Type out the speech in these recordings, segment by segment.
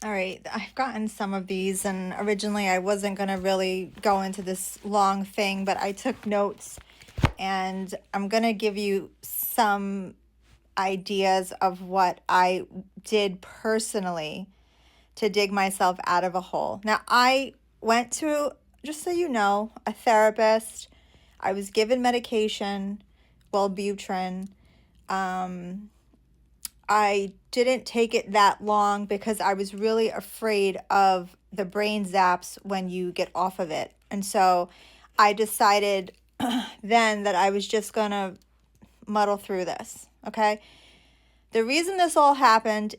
All right, I've gotten some of these, and originally I wasn't going to really go into this long thing, but I took notes and I'm going to give you some ideas of what I did personally to dig myself out of a hole. Now, I went to, just so you know, a therapist. I was given medication, Wellbutrin. Um, I didn't take it that long because I was really afraid of the brain zaps when you get off of it. And so I decided then that I was just going to muddle through this. Okay. The reason this all happened,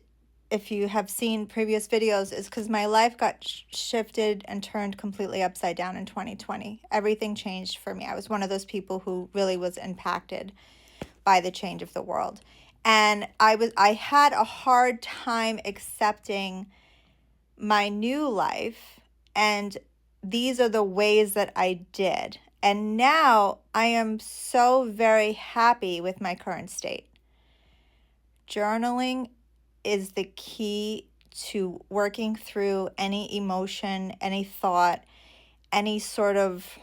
if you have seen previous videos, is because my life got shifted and turned completely upside down in 2020. Everything changed for me. I was one of those people who really was impacted by the change of the world. And I had a hard time accepting my new life, and these are the ways that I did. And now I am so very happy with my current state. Journaling is the key to working through any emotion, any thought, any sort of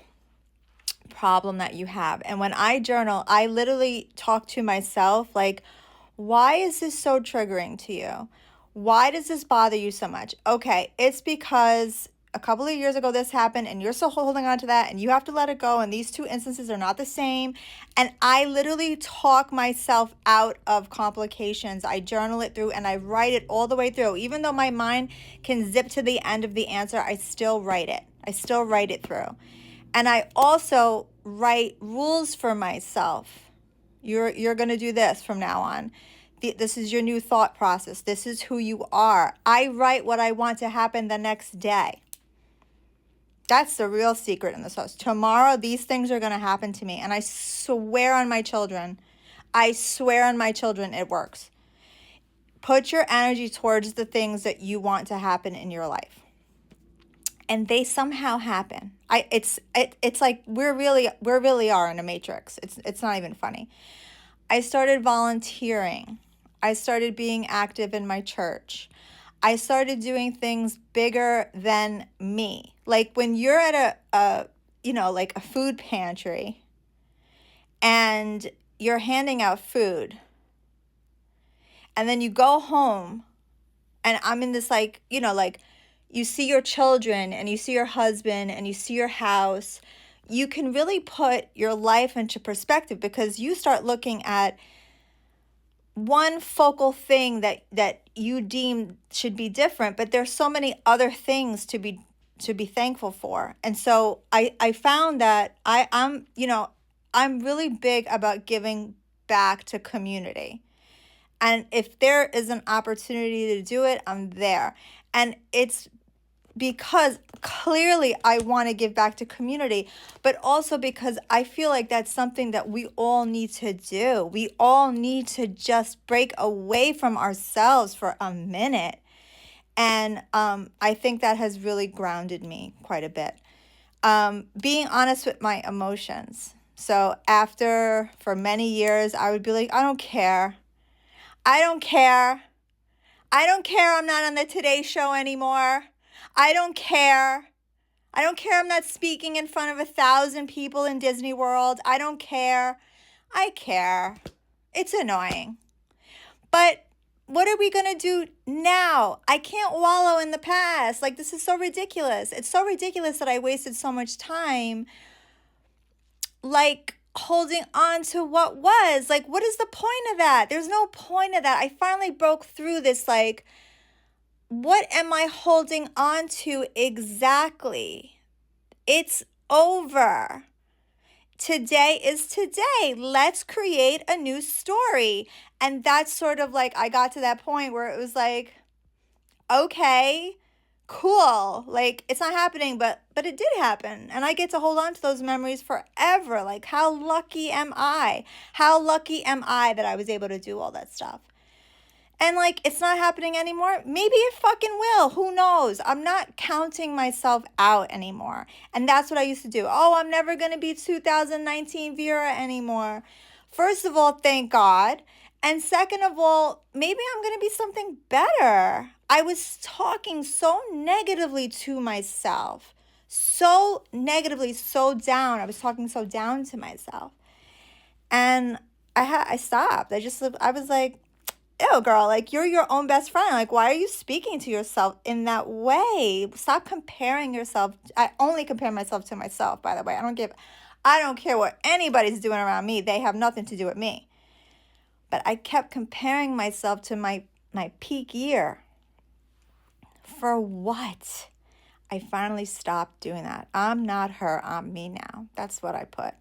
problem that you have. And when I journal, I literally talk to myself like, why is this so triggering to you? Why does this bother you so much? Okay, it's because a couple of years ago this happened and you're still holding on to that and you have to let it go, and these two instances are not the same. And I literally talk myself out of complications. I journal it through and I write it all the way through. Even though my mind can zip to the end of the answer, I still write it. I still write it through. And I also write rules for myself. You're going to do this from now on. This is your new thought process. This is who you are. I write what I want to happen the next day. That's the real secret in this house. Tomorrow, these things are going to happen to me. And I swear on my children, it works. Put your energy towards the things that you want to happen in your life. And they somehow happen. It's like we really are in a matrix. It's not even funny. I started volunteering. I started being active in my church. I started doing things bigger than me. Like when you're at like a food pantry and you're handing out food, and then you go home, and I'm in this like you see your children and you see your husband and you see your house. You can really put your life into perspective because you start looking at one focal thing that you deem should be different, but there's so many other things to be thankful for. And so I found that I'm really big about giving back to community. And if there is an opportunity to do it, I'm there. And it's because clearly I want to give back to community, but also because I feel like that's something that we all need to do. We all need to just break away from ourselves for a minute. And I think that has really grounded me quite a bit. Being honest with my emotions. So for many years, I would be like, I don't care. I don't care. I don't care I'm not on the Today Show anymore. I don't care. I don't care I'm not speaking in front of 1,000 people in Disney World. I don't care. I care. It's annoying. But what are we going to do now? I can't wallow in the past. Like, this is so ridiculous. It's so ridiculous that I wasted so much time, like, holding on to what was. Like, what is the point of that? There's no point of that. I finally broke through this, like, what am I holding on to exactly? It's over. Today is today. Let's create a new story. And that's sort of like, I got to that point where it was like, okay, cool. Like, it's not happening, but it did happen. And I get to hold on to those memories forever. Like, how lucky am I? How lucky am I that I was able to do all that stuff? And like, it's not happening anymore. Maybe it fucking will. Who knows? I'm not counting myself out anymore. And that's what I used to do. Oh, I'm never going to be 2019 Vera anymore. First of all, thank God. And second of all, maybe I'm going to be something better. I was talking so negatively to myself, so negatively, so down. I was talking so down to myself. And I stopped. I was like, ew, girl, like you're your own best friend. Like, why are you speaking to yourself in that way? Stop comparing yourself. I only compare myself to myself, by the way. I don't care what anybody's doing around me. They have nothing to do with me. But I kept comparing myself to my peak year. For what? I finally stopped doing that. I'm not her, I'm me now. That's what I put.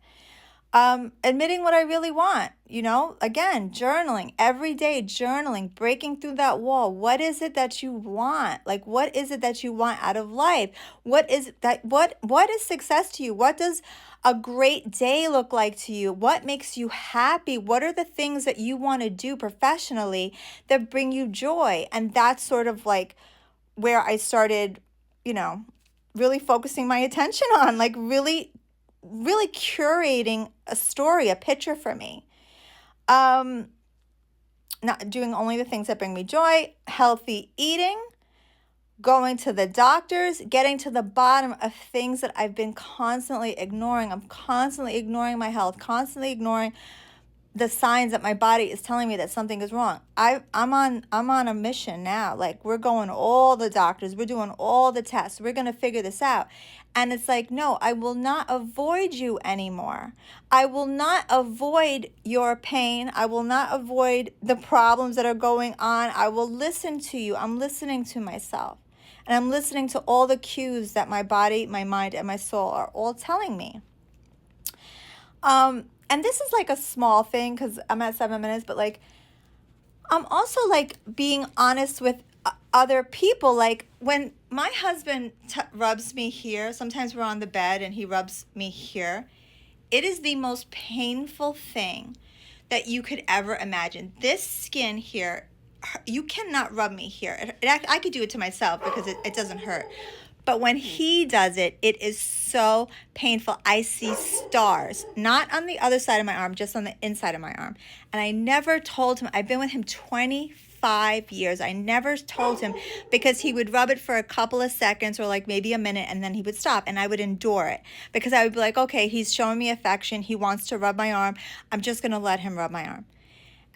Admitting what I really want, again, journaling, every day journaling, breaking through that wall. What is it that you want? Like, what is it that you want out of life? What is success to you? What does a great day look like to you? What makes you happy? What are the things that you want to do professionally that bring you joy? And that's sort of like where I started, really focusing my attention on, like really curating a story, a picture for me. Not doing only the things that bring me joy, healthy eating, going to the doctors, getting to the bottom of things that I've been constantly ignoring. I'm constantly ignoring my health, constantly ignoring the signs that my body is telling me that something is wrong. I'm on a mission now. Like, we're going to all the doctors, we're doing all the tests, we're going to figure this out. And it's like, no, I will not avoid you anymore. I will not avoid your pain. I will not avoid the problems that are going on. I will listen to you. I'm listening to myself. And I'm listening to all the cues that my body, my mind, and my soul are all telling me. And this is like a small thing because I'm at 7 minutes, but like, I'm also like being honest with other people. Like, when my husband rubs me here, sometimes we're on the bed and he rubs me here. It is the most painful thing that you could ever imagine. This skin here, you cannot rub me here. I could do it to myself because it doesn't hurt. But when he does it, it is so painful. I see stars, not on the other side of my arm, just on the inside of my arm. And I never told him. I've been with him 25 years. I never told him because he would rub it for a couple of seconds or like maybe a minute and then he would stop and I would endure it because I would be like, okay, he's showing me affection. He wants to rub my arm. I'm just going to let him rub my arm.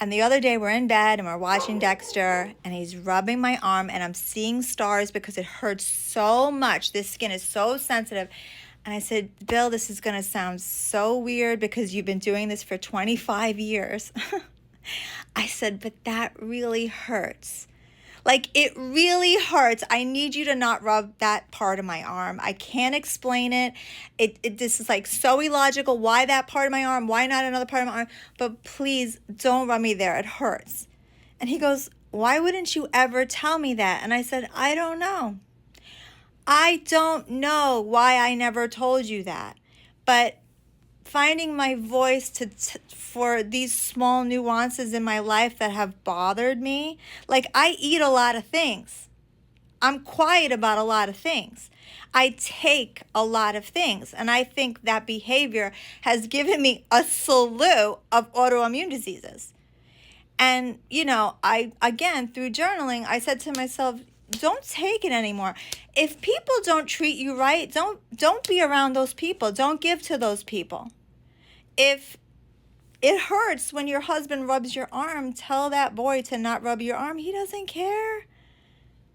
And the other day we're in bed and we're watching Dexter and he's rubbing my arm and I'm seeing stars because it hurts so much. This skin is so sensitive. And I said, Bill, this is going to sound so weird because you've been doing this for 25 years. I said, but that really hurts. Like, it really hurts. I need you to not rub that part of my arm. I can't explain it. This is like so illogical. Why that part of my arm? Why not another part of my arm? But please don't rub me there. It hurts. And he goes, why wouldn't you ever tell me that? And I said, I don't know. I don't know why I never told you that. But finding my voice for these small nuances in my life that have bothered me. Like, I eat a lot of things. I'm quiet about a lot of things. I take a lot of things. And I think that behavior has given me a slew of autoimmune diseases. And, again, through journaling, I said to myself, don't take it anymore. If people don't treat you right, don't be around those people. Don't give to those people. If it hurts when your husband rubs your arm, tell that boy to not rub your arm. He doesn't care.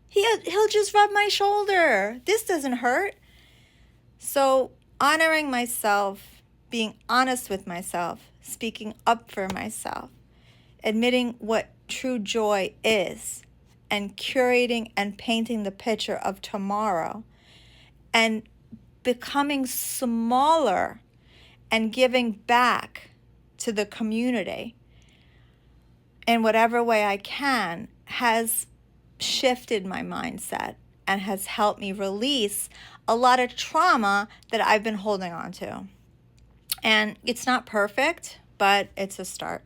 He'll just rub my shoulder. This doesn't hurt. So honoring myself, being honest with myself, speaking up for myself, admitting what true joy is, and curating and painting the picture of tomorrow, and becoming smaller and giving back to the community in whatever way I can has shifted my mindset and has helped me release a lot of trauma that I've been holding on to. And it's not perfect, but it's a start.